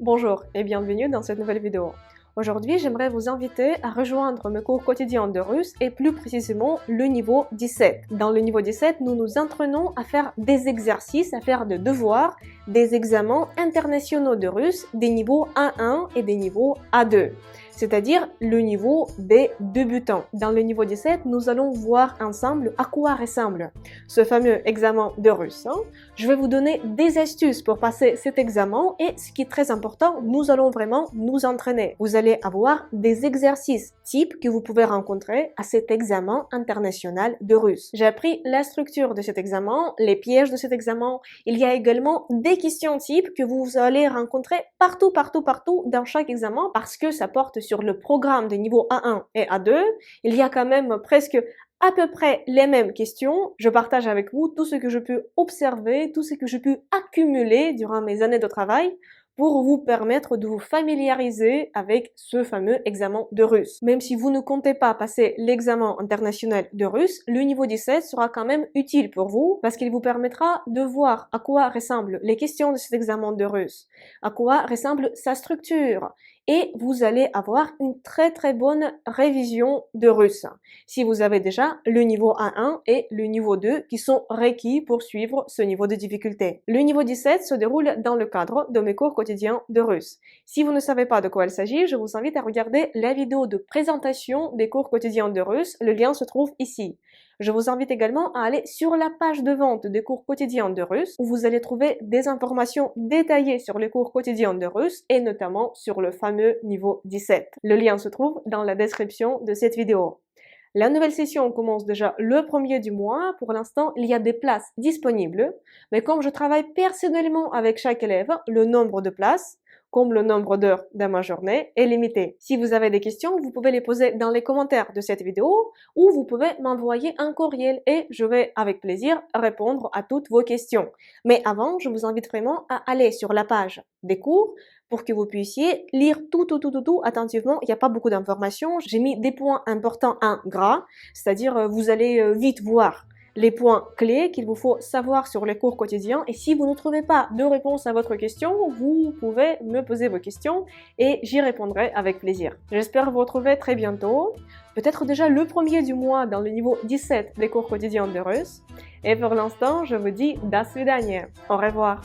Bonjour et bienvenue dans cette nouvelle vidéo. Aujourd'hui, j'aimerais vous inviter à rejoindre mes cours quotidiens de russe et plus précisément le niveau 17. Dans le niveau 17, nous nous entraînons à faire des exercices, à faire des devoirs, des examens internationaux de russe, des niveaux A1 et des niveaux A2. C'est-à-dire le niveau des débutants. Dans le niveau 17, nous allons voir ensemble à quoi ressemble ce fameux examen de russe. Je vais vous donner des astuces pour passer cet examen et ce qui est très important, nous allons vraiment nous entraîner. Vous allez avoir des exercices types que vous pouvez rencontrer à cet examen international de russe. J'ai appris la structure de cet examen, les pièges de cet examen. Il y a également des questions types que vous allez rencontrer partout dans chaque examen parce que ça porte sur le programme des niveaux A1 et A2. Il y a quand même presque à peu près les mêmes questions. Je partage avec vous tout ce que je peux observer, tout ce que je peux accumuler durant mes années de travail pour vous permettre de vous familiariser avec ce fameux examen de russe. Même si vous ne comptez pas passer l'examen international de russe, le niveau 17 sera quand même utile pour vous parce qu'il vous permettra de voir à quoi ressemblent les questions de cet examen de russe, à quoi ressemble sa structure, et vous allez avoir une très bonne révision de russe. Si vous avez déjà le niveau A1 et le niveau 2 qui sont requis pour suivre ce niveau de difficulté. Le niveau 17 se déroule dans le cadre de mes cours quotidiens de russe. Si vous ne savez pas de quoi il s'agit, je vous invite à regarder la vidéo de présentation des cours quotidiens de russe. Le lien se trouve ici. Je vous invite également à aller sur la page de vente des cours quotidiens de russe où vous allez trouver des informations détaillées sur les cours quotidiens de russe et notamment sur le fameux niveau 17. Le lien se trouve dans la description de cette vidéo. La nouvelle session commence déjà le 1er du mois. Pour l'instant, il y a des places disponibles. Mais comme je travaille personnellement avec chaque élève, le nombre de places, comme le nombre d'heures de ma journée, est limité. Si vous avez des questions, vous pouvez les poser dans les commentaires de cette vidéo ou vous pouvez m'envoyer un courriel et je vais avec plaisir répondre à toutes vos questions. Mais avant, je vous invite vraiment à aller sur la page des cours pour que vous puissiez lire tout attentivement. Il n'y a pas beaucoup d'informations. J'ai mis des points importants en gras, c'est-à-dire vous allez vite voir les points clés qu'il vous faut savoir sur les cours quotidiens. Et si vous ne trouvez pas de réponse à votre question, vous pouvez me poser vos questions et j'y répondrai avec plaisir. J'espère vous retrouver très bientôt, peut-être déjà le 1er du mois dans le niveau 17 des cours quotidiens de russe. Et pour l'instant, je vous dis до свидания. Au revoir.